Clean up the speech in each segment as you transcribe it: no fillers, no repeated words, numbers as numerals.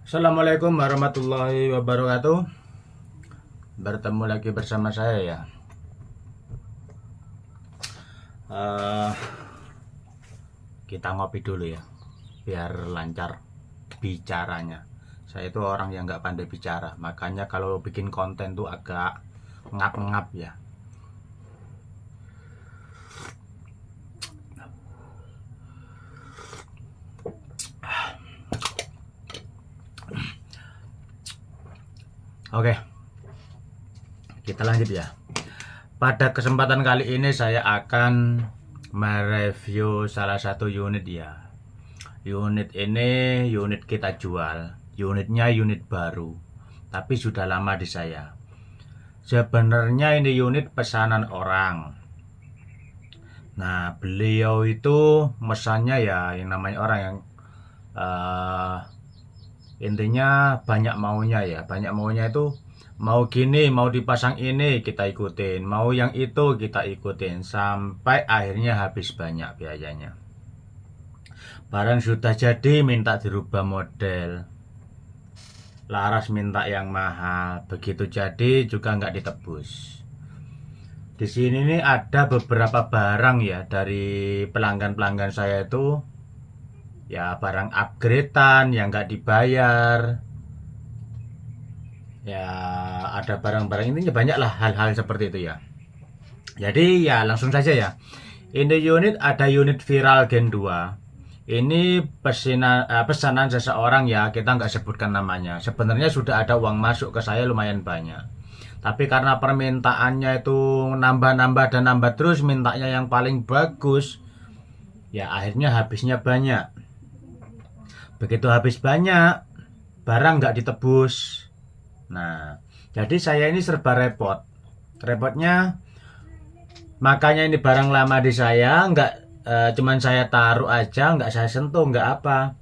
Assalamualaikum warahmatullahi wabarakatuh. Bertemu lagi bersama saya ya. Eh, kita ngopi dulu ya, biar lancar bicaranya. Saya itu orang yang nggak pandai bicara, makanya kalau bikin konten tuh agak ngap-ngap ya. Oke, kita lanjut ya. Pada kesempatan kali ini saya akan mereview salah satu unit ya. Unit ini unit kita jual. Unitnya unit baru, tapi sudah lama di saya. Sebenarnya ini unit pesanan orang. Nah, beliau itu mesannya ya yang namanya orang yang eh, intinya banyak maunya ya. Banyak maunya itu mau gini, mau dipasang ini kita ikutin, mau yang itu kita ikutin, sampai akhirnya habis banyak biayanya. Barang sudah jadi minta dirubah model, laras minta yang mahal, begitu jadi juga nggak ditebus. Di sini nih ada beberapa barang ya dari pelanggan-pelanggan saya itu, ya barang upgradean yang nggak dibayar. Ya ada barang-barang intinya banyak lah hal-hal seperti itu ya. Jadi ya langsung saja ya. Ini unit ada unit viral Gen 2. Ini pesanan seseorang ya, kita nggak sebutkan namanya. Sebenarnya sudah ada uang masuk ke saya lumayan banyak. Tapi karena permintaannya itu nambah-nambah dan nambah terus, mintanya yang paling bagus, ya akhirnya habisnya banyak. Begitu habis banyak, barang nggak ditebus. Nah, jadi saya ini serba repot. Repotnya, makanya ini barang lama di saya, nggak cuman saya taruh aja, nggak saya sentuh, nggak apa.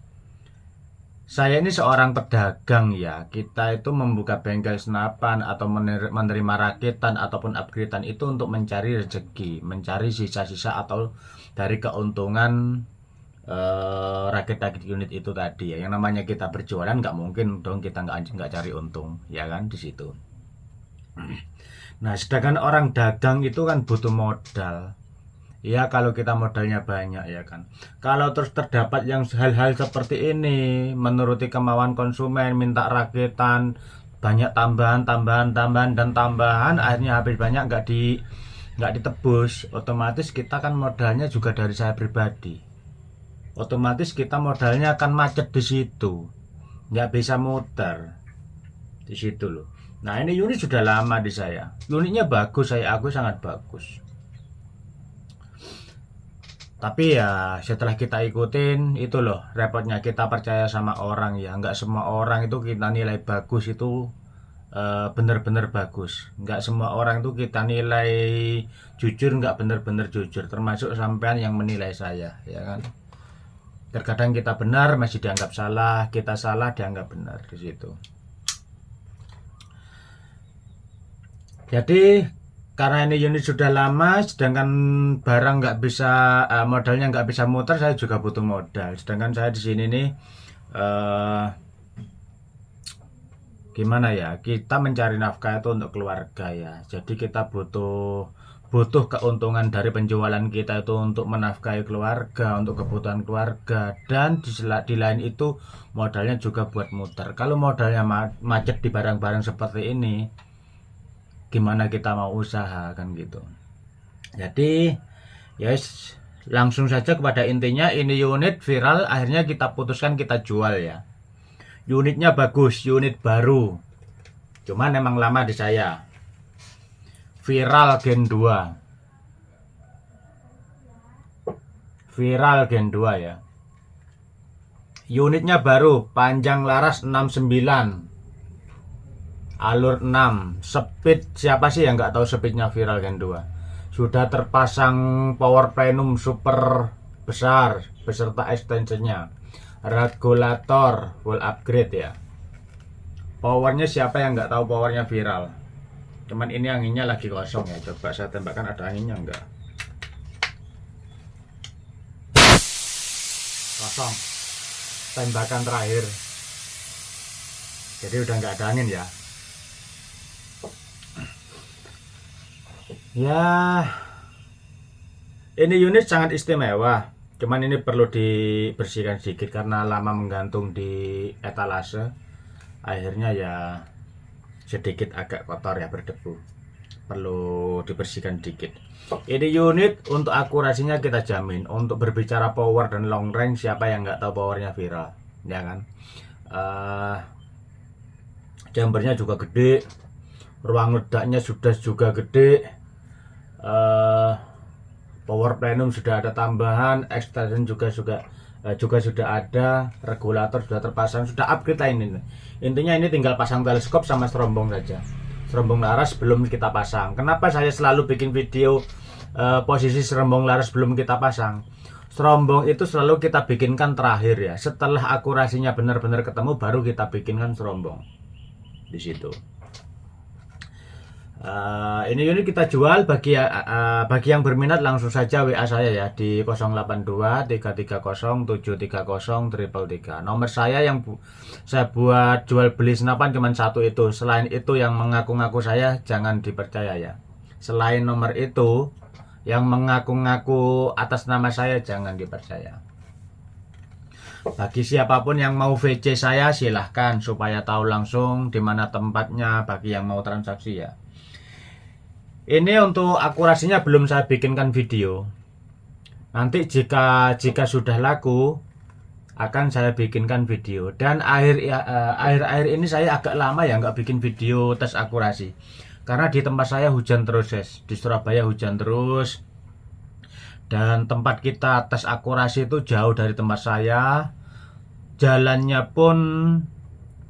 Saya ini seorang pedagang ya. Kita itu membuka bengkel senapan atau menerima rakitan ataupun upgradean itu untuk mencari rezeki, mencari sisa-sisa atau dari keuntungan rakit-rakit unit itu tadi ya. Yang namanya kita berjualan nggak mungkin dong kita nggak cari untung ya kan di situ. Nah, sedangkan orang dagang itu kan butuh modal. Ya kalau kita modalnya banyak ya kan. Kalau terus terdapat yang hal-hal seperti ini, menuruti kemauan konsumen, minta rakitan, banyak tambahan, dan tambahan, akhirnya habis banyak nggak ditebus. Otomatis kita kan modalnya juga dari saya pribadi. Otomatis kita modalnya akan macet di situ, nggak bisa muter di situ loh. Nah ini unit sudah lama di saya, unitnya bagus, aku sangat bagus. Tapi ya setelah kita ikutin itu loh repotnya, kita percaya sama orang ya, nggak semua orang itu kita nilai bagus itu bener-bener bagus. Nggak semua orang itu kita nilai jujur, nggak bener-bener jujur, termasuk sampean yang menilai saya ya kan. Terkadang kita benar masih dianggap salah, kita salah dianggap benar di situ. Jadi karena ini unit sudah lama, sedangkan barang nggak bisa, modalnya nggak bisa muter, saya juga butuh modal. Sedangkan saya di sini nih, gimana ya? Kita mencari nafkah itu untuk keluarga ya. Jadi kita butuh keuntungan dari penjualan kita itu untuk menafkahi keluarga, untuk kebutuhan keluarga, dan di lain itu modalnya juga buat muter. Kalau modalnya macet di barang-barang seperti ini, gimana kita mau usaha kan gitu. Jadi yes, langsung saja kepada intinya, ini unit viral, akhirnya kita putuskan kita jual ya. Unitnya bagus, unit baru, cuman emang lama di saya. Viral Gen 2, viral Gen 2 ya. Unitnya baru, panjang laras 69, alur 6, speed siapa sih yang nggak tahu speednya viral Gen 2. Sudah terpasang power plenum super besar beserta extensionnya, regulator full upgrade ya. Powernya siapa yang nggak tahu powernya viral. Cuman ini anginnya lagi kosong ya, coba saya tembakkan ada anginnya enggak. Kosong, tembakan terakhir. Jadi udah nggak ada angin ya. Ya, ini unit sangat istimewa. Cuman ini perlu dibersihkan sedikit karena lama menggantung di etalase. Akhirnya ya sedikit agak kotor ya, berdebu. Perlu dibersihkan sedikit. Ini unit untuk akurasinya kita jamin. Untuk berbicara power dan long range, siapa yang nggak tahu powernya Viral, ya kan? Chambernya juga gede, ruang ledaknya sudah juga gede. Power plenum sudah ada tambahan, extension juga sudah ada, regulator sudah terpasang, sudah upgrade lah ini. Intinya ini tinggal pasang teleskop sama serombong saja. Serombong laras belum kita pasang. Kenapa saya selalu bikin video posisi serombong laras belum kita pasang? Serombong itu selalu kita bikinkan terakhir ya. Setelah akurasinya benar-benar ketemu, baru kita bikinkan serombong di situ. Ini unit kita jual. Bagi yang berminat langsung saja WA saya ya di 082 330 730 333. Nomor saya yang saya buat jual beli senapan cuma satu itu. Selain itu yang mengaku-ngaku saya jangan dipercaya ya. Selain nomor itu yang mengaku-ngaku atas nama saya jangan dipercaya. Bagi siapapun yang mau VC saya silahkan supaya tahu langsung di mana tempatnya bagi yang mau transaksi ya. Ini untuk akurasinya belum saya bikinkan video. Nanti jika sudah laku akan saya bikinkan video. Dan akhir ini saya agak lama ya nggak bikin video tes akurasi. Karena di tempat saya hujan terus guys. Di Surabaya hujan terus. Dan tempat kita tes akurasi itu jauh dari tempat saya. Jalannya pun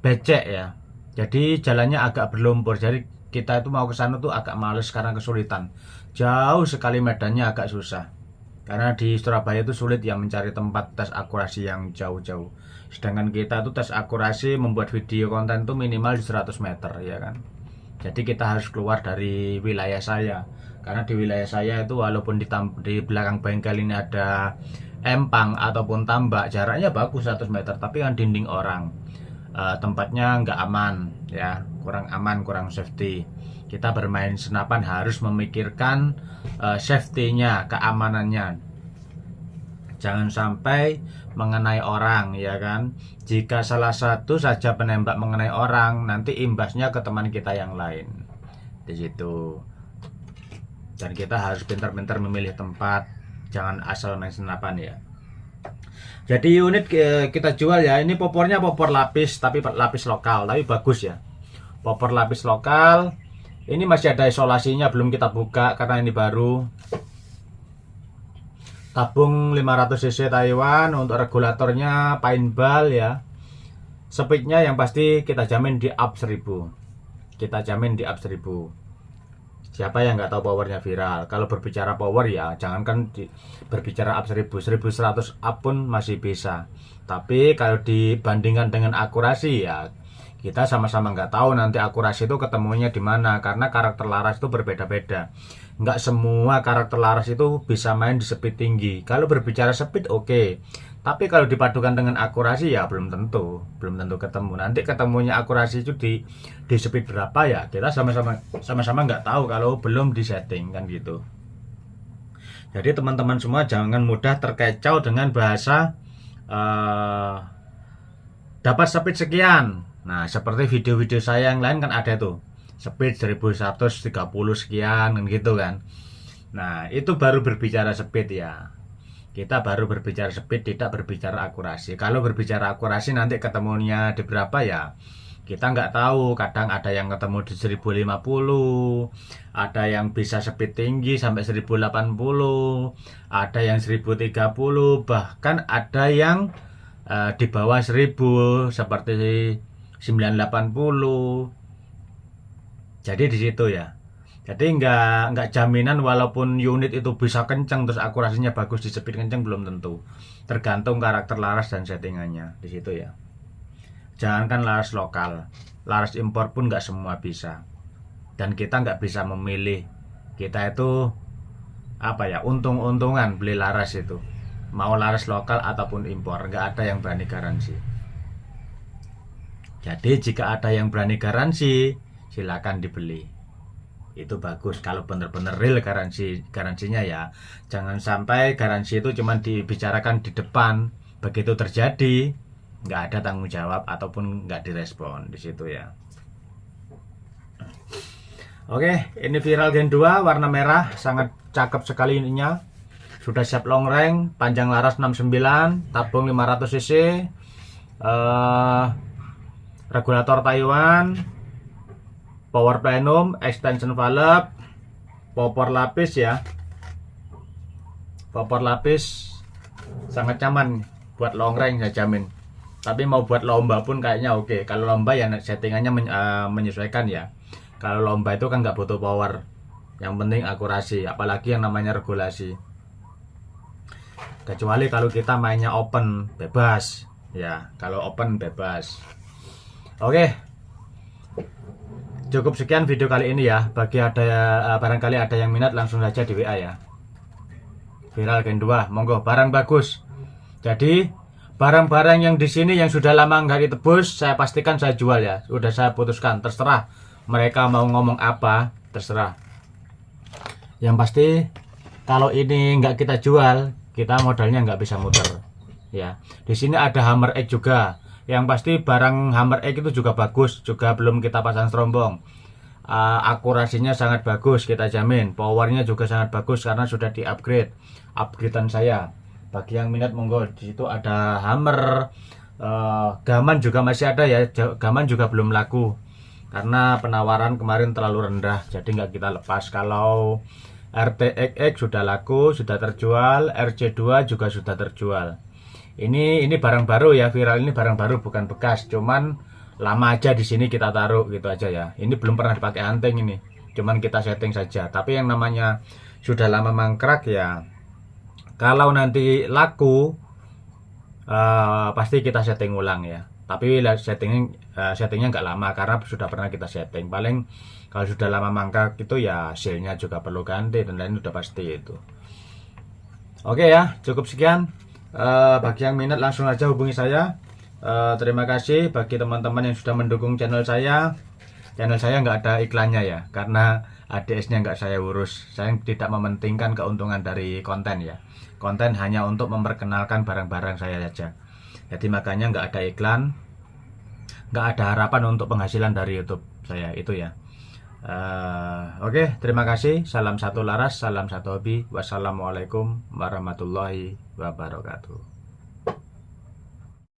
becek ya. Jadi jalannya agak berlumpur. Jadi kita itu mau ke sana tuh agak males karena kesulitan. Jauh sekali medannya, agak susah. Karena di Surabaya itu sulit ya mencari tempat tes akurasi yang jauh-jauh. Sedangkan kita tuh tes akurasi membuat video konten tuh minimal di 100 meter ya kan. Jadi kita harus keluar dari wilayah saya. Karena di wilayah saya itu walaupun di belakang bengkel ini ada empang ataupun tambak, jaraknya bagus 100 meter, tapi kan dinding orang. Tempatnya nggak aman ya, kurang aman, kurang safety. Kita bermain senapan harus memikirkan safety-nya, keamanannya. Jangan sampai mengenai orang ya kan. Jika salah satu saja penembak mengenai orang, nanti imbasnya ke teman kita yang lain di situ. Dan kita harus pintar-pintar memilih tempat, jangan asal main senapan ya. Jadi unit kita jual ya, ini popornya popor lapis, tapi lapis lokal, tapi bagus ya. Popor lapis lokal. Ini masih ada isolasinya, belum kita buka karena ini baru. Tabung 500 cc Taiwan, untuk regulatornya paintball ya. Speednya yang pasti kita jamin di up 1000. Kita jamin di up 1000. Siapa yang nggak tahu powernya Viral? Kalau berbicara power ya jangankan berbicara up 1000, 1100 up pun masih bisa. Tapi kalau dibandingkan dengan akurasi ya kita sama-sama nggak tahu nanti akurasi itu ketemunya di mana, karena karakter laras itu berbeda-beda. Nggak semua karakter laras itu bisa main di speed tinggi. Kalau berbicara speed oke. Tapi kalau dipadukan dengan akurasi ya belum tentu ketemu. Nanti ketemunya akurasi itu di speed berapa ya kita sama-sama nggak tahu kalau belum disetting kan gitu. Jadi teman-teman semua jangan mudah terkecoh dengan bahasa dapat speed sekian. Nah seperti video-video saya yang lain kan ada tuh speed 1130 sekian kan gitu kan. Nah itu baru berbicara speed ya. Kita baru berbicara speed, tidak berbicara akurasi. Kalau berbicara akurasi nanti ketemunya di berapa ya kita nggak tahu. Kadang ada yang ketemu di 1050, ada yang bisa speed tinggi sampai 1080, ada yang 1030, bahkan ada yang di bawah 1000 seperti 980. Jadi di situ ya. Jadi nggak jaminan walaupun unit itu bisa kenceng terus akurasinya bagus di speed kenceng, belum tentu. Tergantung karakter laras dan settingannya di situ ya. Jangankan laras lokal, laras impor pun nggak semua bisa. Dan kita nggak bisa memilih. Kita itu apa ya, untung-untungan beli laras itu. Mau laras lokal ataupun impor, nggak ada yang berani garansi. Jadi jika ada yang berani garansi, silakan dibeli. Itu bagus kalau benar-benar real garansinya ya. Jangan sampai garansi itu cuma dibicarakan di depan, begitu terjadi nggak ada tanggung jawab ataupun nggak direspon di situ ya. Oke, ini viral Gen 2 warna merah, sangat cakep sekali ininya. Sudah siap long range, panjang laras 69, tabung 500 cc, regulator Taiwan, power plenum, extension valve, popor lapis ya. Popor lapis sangat nyaman buat long range saya jamin. Tapi mau buat lomba pun kayaknya oke. Kalau lomba ya settingannya menyesuaikan ya. Kalau lomba itu kan nggak butuh power. Yang penting akurasi, apalagi yang namanya regulasi. Kecuali kalau kita mainnya open, bebas ya. Kalau open bebas. Oke, cukup sekian video kali ini ya. Bagi barangkali ada yang minat langsung saja di WA ya. Viral Gen 2, monggo, barang bagus. Jadi barang-barang yang di sini yang sudah lama nggak ditebus, saya pastikan saya jual ya. Sudah saya putuskan, terserah mereka mau ngomong apa, terserah. Yang pasti kalau ini nggak kita jual, kita modalnya nggak bisa muter ya. Di sini ada Hammer X juga. Yang pasti barang Hammer X itu juga bagus, juga belum kita pasang strombong. Akurasinya sangat bagus, kita jamin. Powernya juga sangat bagus karena sudah di upgradean saya. Bagi yang minat monggo, di situ ada Hammer. Gaman juga masih ada ya. Gaman juga belum laku karena penawaran kemarin terlalu rendah, jadi nggak kita lepas. Kalau RTXX sudah laku, sudah terjual, RC2 juga sudah terjual. Ini barang baru ya, viral ini barang baru bukan bekas, cuman lama aja di sini kita taruh gitu aja ya. Ini belum pernah dipakai hunting ini, cuman kita setting saja. Tapi yang namanya sudah lama mangkrak ya, kalau nanti laku pasti kita setting ulang ya. Tapi settingnya nggak lama karena sudah pernah kita setting. Paling kalau sudah lama mangkrak itu ya sealnya juga perlu ganti dan lain udah pasti itu. Oke ya, cukup sekian. Bagi yang minat langsung aja hubungi saya. Terima kasih bagi teman-teman yang sudah mendukung channel saya. Channel saya nggak ada iklannya ya, karena ADS-nya nggak saya urus. Saya tidak mementingkan keuntungan dari konten ya. Konten hanya untuk memperkenalkan barang-barang saya saja. Jadi makanya nggak ada iklan, nggak ada harapan untuk penghasilan dari YouTube saya itu ya. Oke, terima kasih. Salam satu laras, salam satu hobi. Wassalamualaikum warahmatullahi wabarakatuh.